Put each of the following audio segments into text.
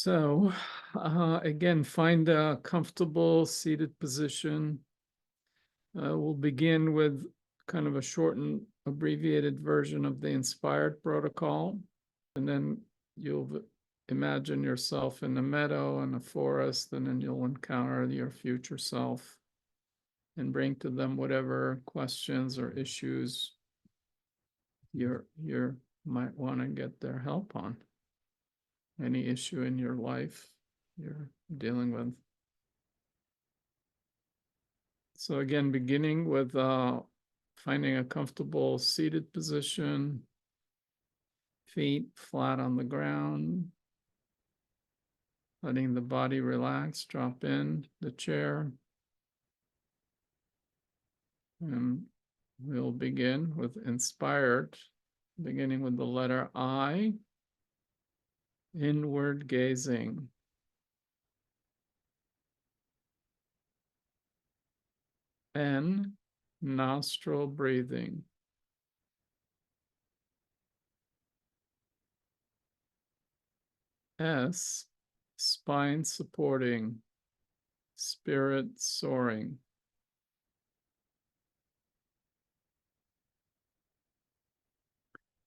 So, again, find a comfortable seated position. We'll begin with kind of a shortened, abbreviated version of the inspired protocol, and then you'll imagine yourself in a meadow and a forest, and then you'll encounter your future self and bring to them whatever questions or issues you might want to get their help on. Any issue in your life you're dealing with. So again, beginning with finding a comfortable seated position, feet flat on the ground, letting the body relax, drop in the chair. And we'll begin with inspired, beginning with the letter I, inward gazing. N, nostril breathing. S, spine supporting, spirit soaring.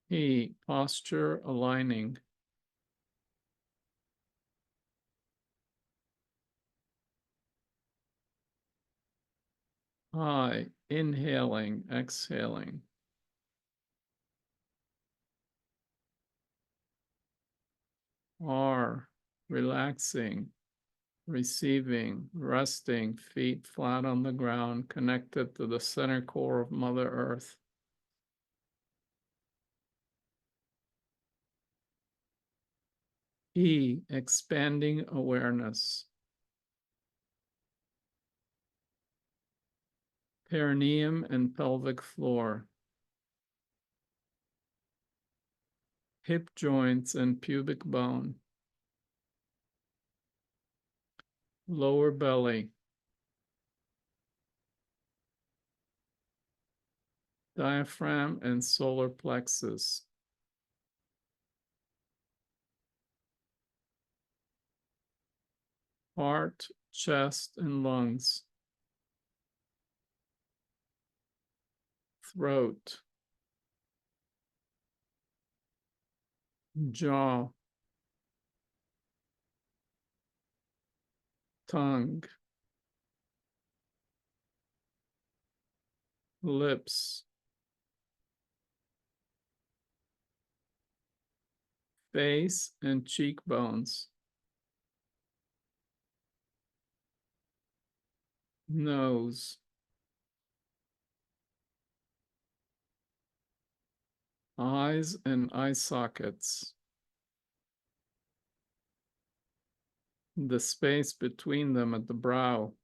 E, posture aligning. I, inhaling, exhaling. R, relaxing, receiving, resting, feet flat on the ground, connected to the center core of Mother Earth. E, expanding awareness. Perineum and pelvic floor. Hip joints and pubic bone. Lower belly. Diaphragm and solar plexus. Heart, chest, and lungs. Throat. Jaw. Tongue. Lips. Face and cheekbones. Nose. Eyes and eye sockets. The space between them at the brow.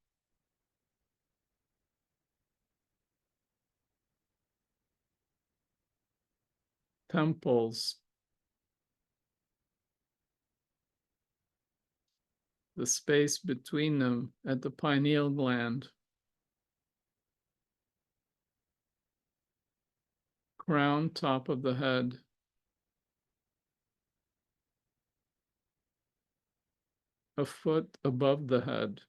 Temples. The space between them at the pineal gland. Crown, top of the head. A foot above the head.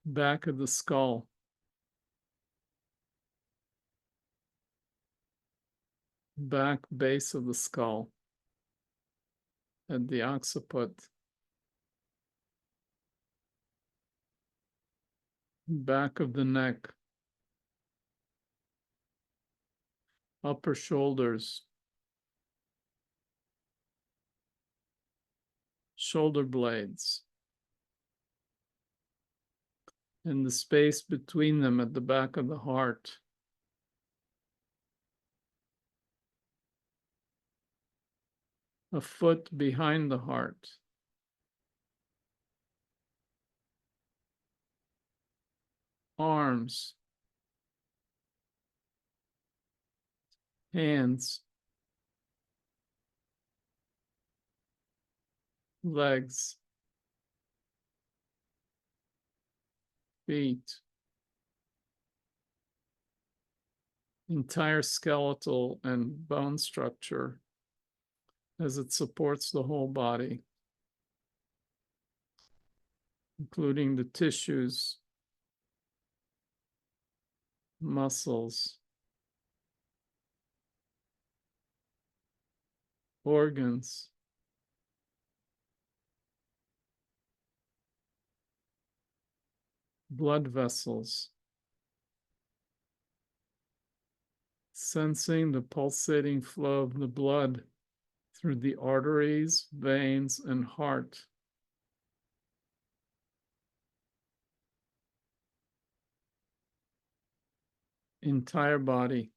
Back of the skull. Back base of the skull at the occiput. Back of the neck. Upper shoulders. Shoulder blades. And the space between them at the back of the heart. A foot behind the heart. Arms. Hands. Legs. Feet. entire skeletal and bone structure as it supports the whole body, including the tissues, muscles, organs, blood vessels, sensing the pulsating flow of the blood through the arteries, veins, and heart. Entire body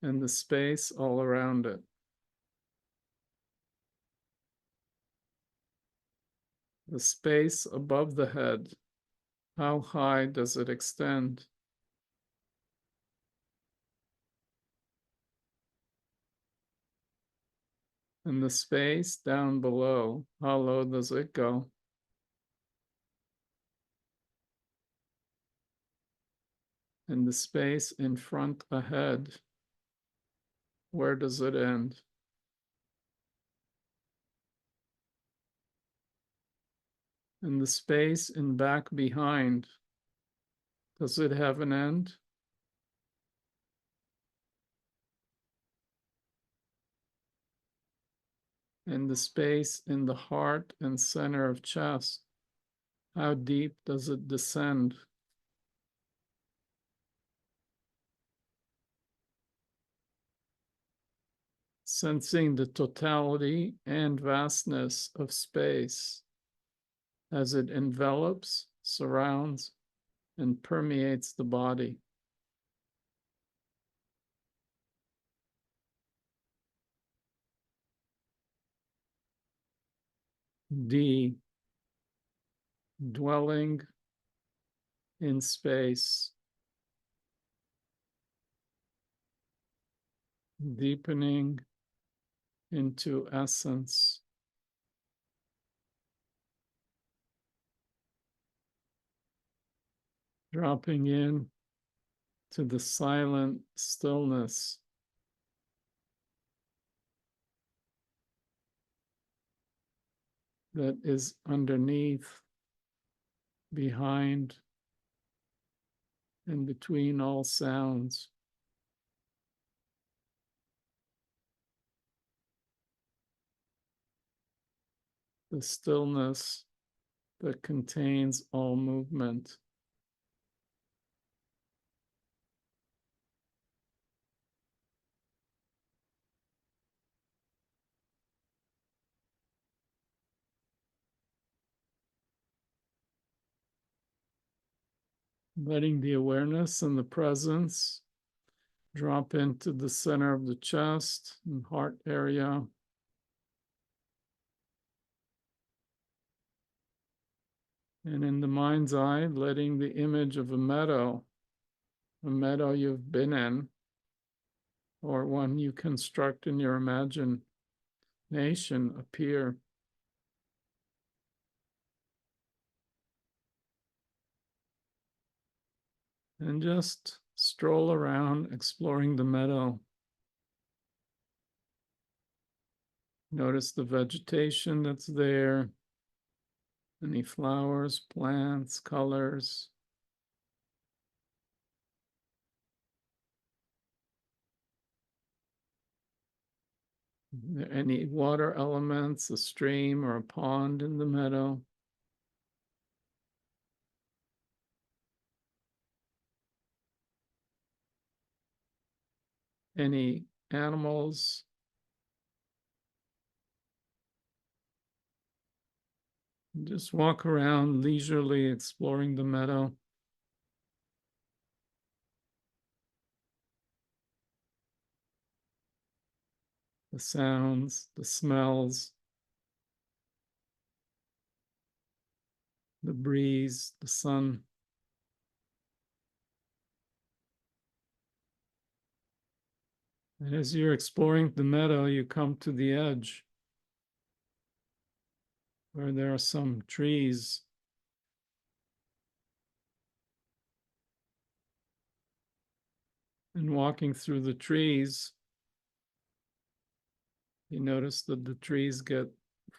and the space all around it. The space above the head, how high does it extend? And the space down below, how low does it go? And the space in front ahead, where does it end? And the space in back behind, does it have an end? And the space in the heart and center of chest, how deep does it descend? Sensing the totality and vastness of space as it envelops, surrounds, and permeates the body. D, dwelling in space, deepening into essence, dropping in to the silent stillness that is underneath, behind, and between all sounds. The stillness that contains all movement. Letting the awareness and the presence drop into the center of the chest and heart area. And in the mind's eye, letting the image of a meadow you've been in, or one you construct in your imagination, appear. And just stroll around exploring the meadow. Notice the vegetation that's there, any flowers, plants, colors. Any water elements, a stream or a pond in the meadow. Any animals. Just walk around leisurely exploring the meadow. The sounds, the smells, the breeze, the sun. And as you're exploring the meadow, you come to the edge where there are some trees. And walking through the trees, you notice that the trees get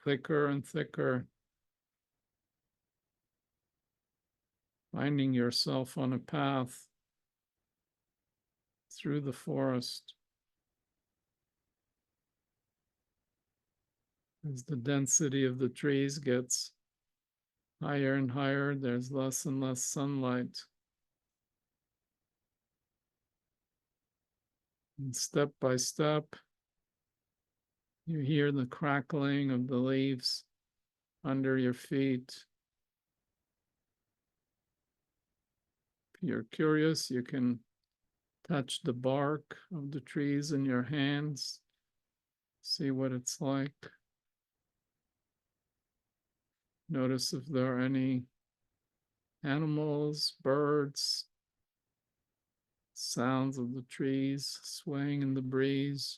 thicker and thicker, finding yourself on a path through the forest. As the density of the trees gets higher and higher, there's less and less sunlight. And step by step, you hear the crackling of the leaves under your feet. If you're curious, you can touch the bark of the trees in your hands, see what it's like. Notice if there are any animals, birds, sounds of the trees swaying in the breeze.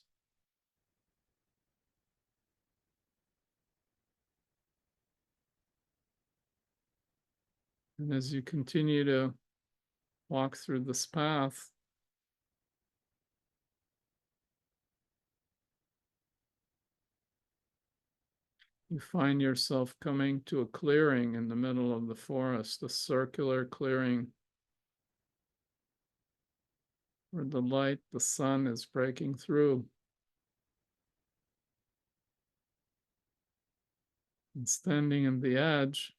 And as you continue to walk through this path, you find yourself coming to a clearing in the middle of the forest, a circular clearing where the light, the sun is breaking through. And standing in the edge,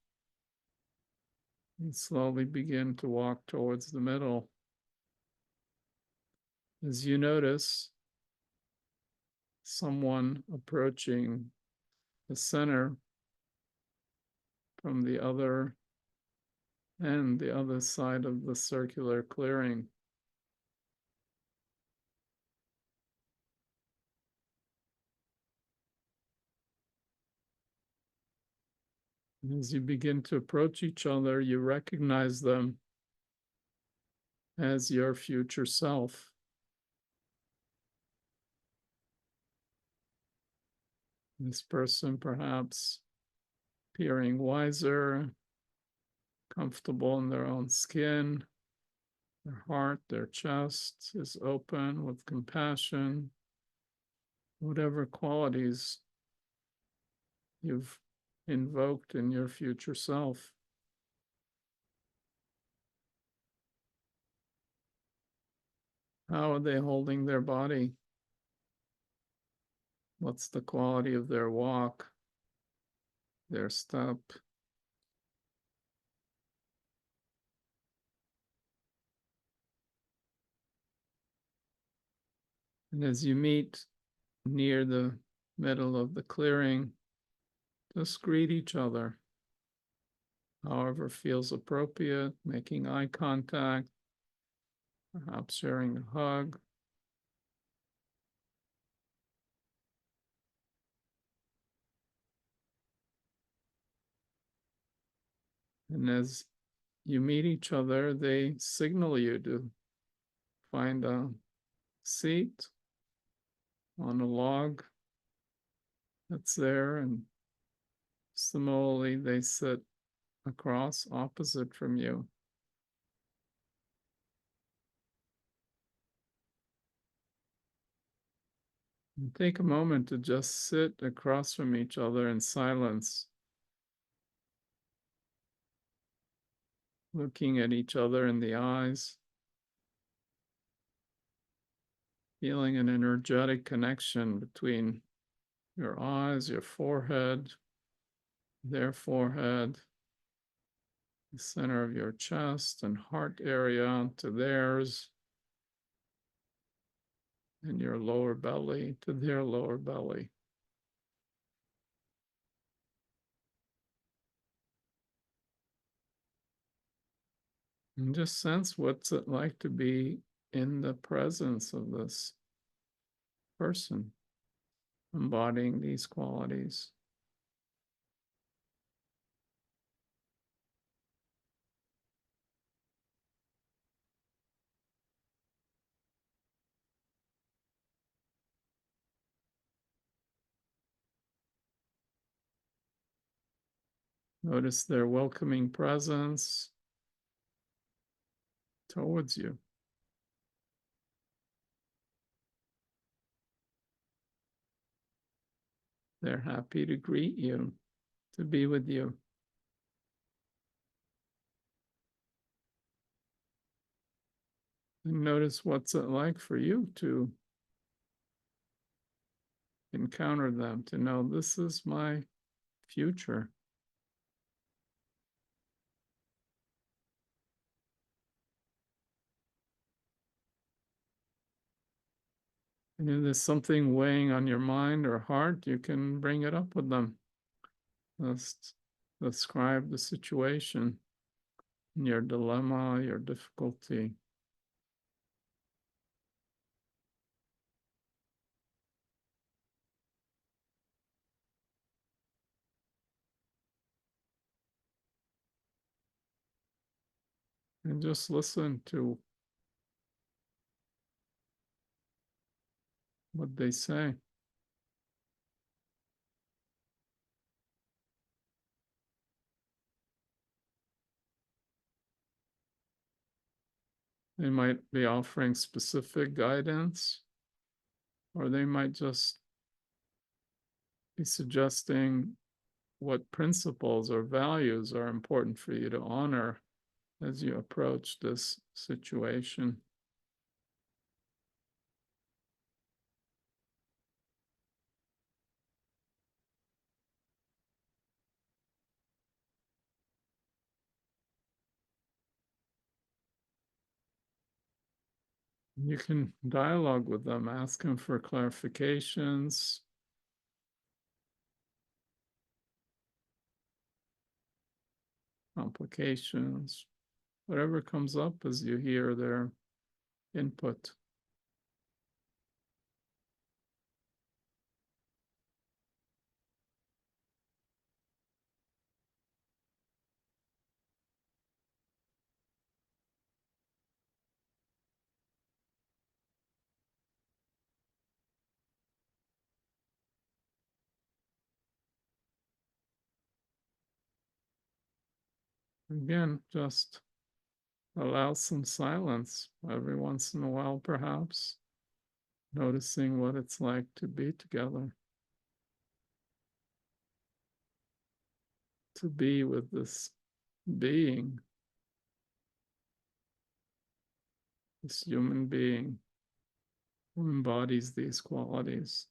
you slowly begin to walk towards the middle. As you notice someone approaching the center from the other end, the other side of the circular clearing. And as you begin to approach each other, you recognize them as your future self. This person perhaps appearing wiser, comfortable in their own skin. Their heart, their chest is open with compassion, whatever qualities you've invoked in your future self. How are they holding their body? What's the quality of their walk, their step? And as you meet near the middle of the clearing, just greet each other, however feels appropriate, making eye contact, perhaps sharing a hug. And as you meet each other, they signal you to find a seat on a log that's there, and similarly, they sit across opposite from you. And take a moment to just sit across from each other in silence, looking at each other in the eyes, feeling an energetic connection between your eyes, your forehead, their forehead, the center of your chest and heart area to theirs, and your lower belly to their lower belly. And just sense what's it like to be in the presence of this person, embodying these qualities. Notice their welcoming presence towards you. They're happy to greet you, to be with you. And notice what's it like for you to encounter them, to know this is my future. And if there's something weighing on your mind or heart, you can bring it up with them. Just describe the situation, your dilemma, your difficulty. And just listen to what they say. They might be offering specific guidance, or they might just be suggesting what principles or values are important for you to honor as you approach this situation. You can dialogue with them, ask them for clarifications, complications, whatever comes up as you hear their input. Again, just allow some silence every once in a while, perhaps, noticing what it's like to be together, to be with this being, this human being who embodies these qualities.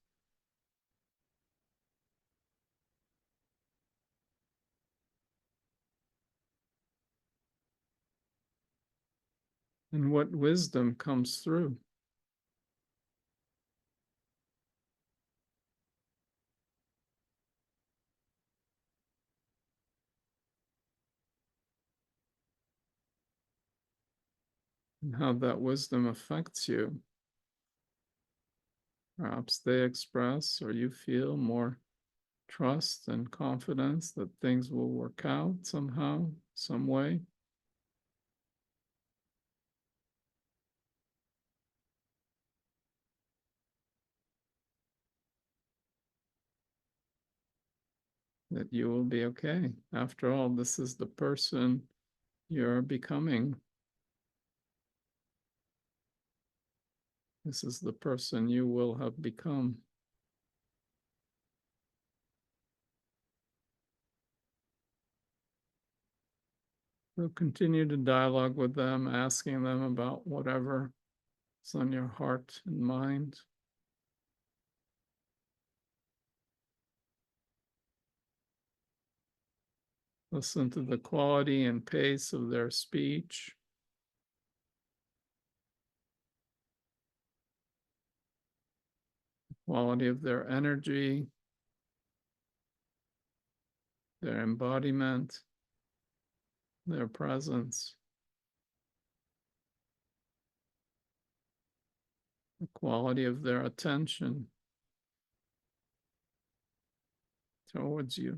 And what wisdom comes through. And how that wisdom affects you. Perhaps they express or you feel more trust and confidence that things will work out somehow, some way. That you will be okay. After all, this is the person you're becoming. This is the person you will have become. So continue to dialogue with them, asking them about whatever is on your heart and mind. Listen to the quality and pace of their speech, quality of their energy, their embodiment, their presence, the quality of their attention towards you.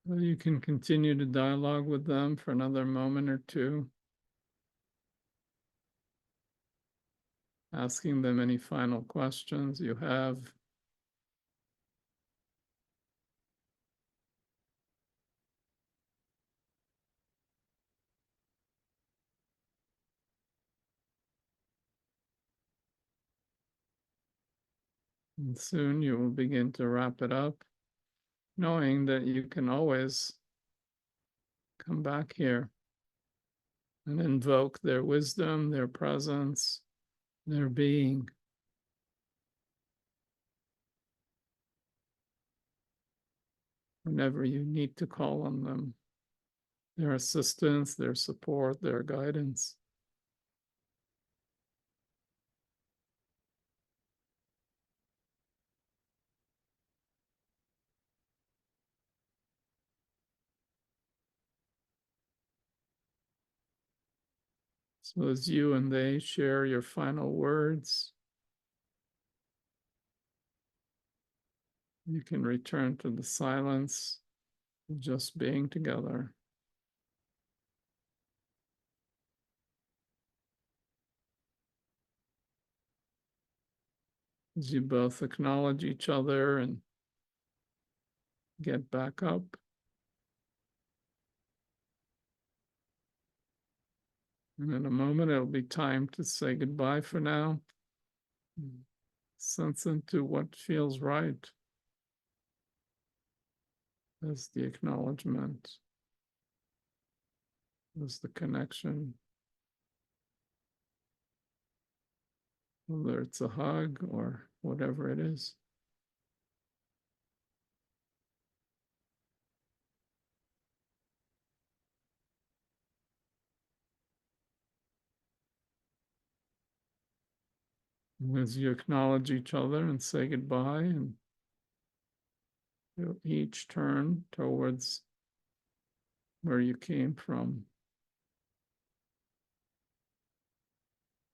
Well, you can continue to dialogue with them for another moment or two, asking them any final questions you have. And soon you will begin to wrap it up, knowing that you can always come back here and invoke their wisdom, their presence, their being. Whenever you need to call on them, their assistance, their support, their guidance. So as you and they share your final words, you can return to the silence of just being together. As you both acknowledge each other and get back up. And in a moment, it'll be time to say goodbye for now. Sense into what feels right as the acknowledgement, as the connection, whether it's a hug or whatever it is. And as you acknowledge each other and say goodbye, and you'll each turn towards where you came from.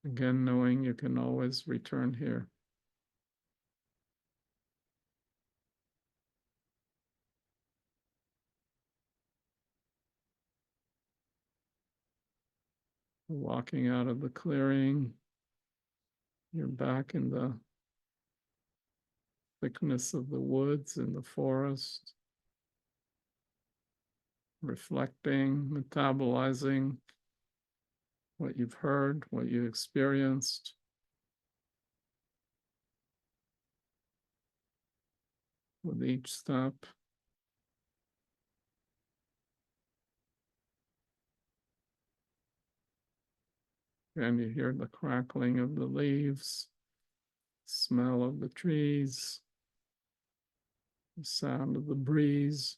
Again, knowing you can always return here. Walking out of the clearing, you're back in the thickness of the woods and the forest, reflecting, metabolizing what you've heard, what you experienced. With each step, and you hear the crackling of the leaves, smell of the trees, the sound of the breeze.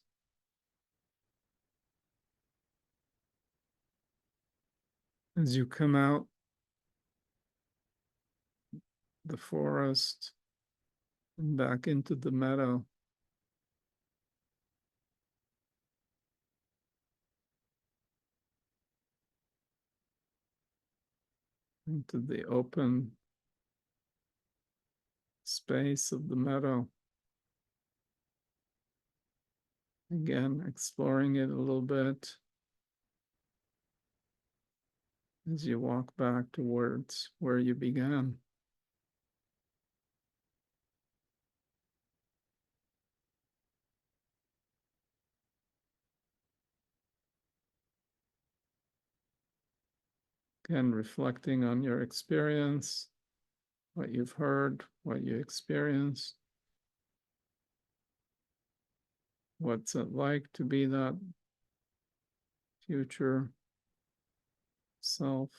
As you come out the forest and back into the meadow, into the open space of the meadow. Again, exploring it a little bit as you walk back towards where you began. Again, reflecting on your experience, what you've heard, what you experienced. What's it like to be that future self?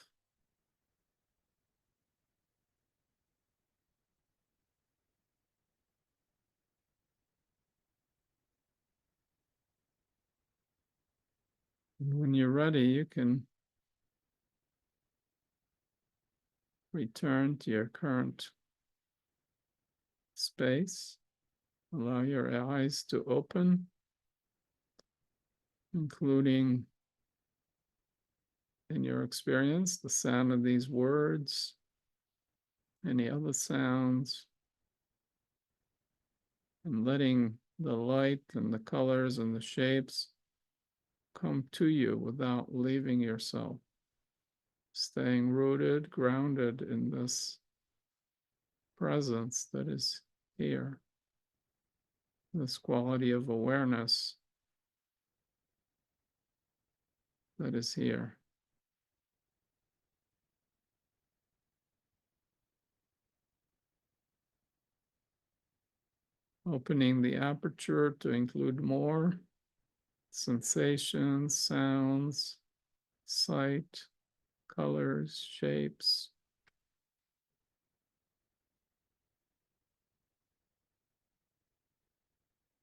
And when you're ready, you can return to your current space. Allow your eyes to open, including in your experience, the sound of these words, any other sounds, and letting the light and the colors and the shapes come to you without leaving yourself. Staying rooted, grounded in this presence that is here, this quality of awareness that is here. Opening the aperture to include more sensations, sounds, sight, colors, shapes.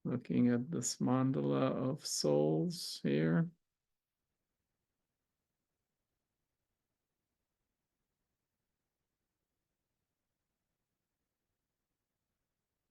Looking at this mandala of souls here.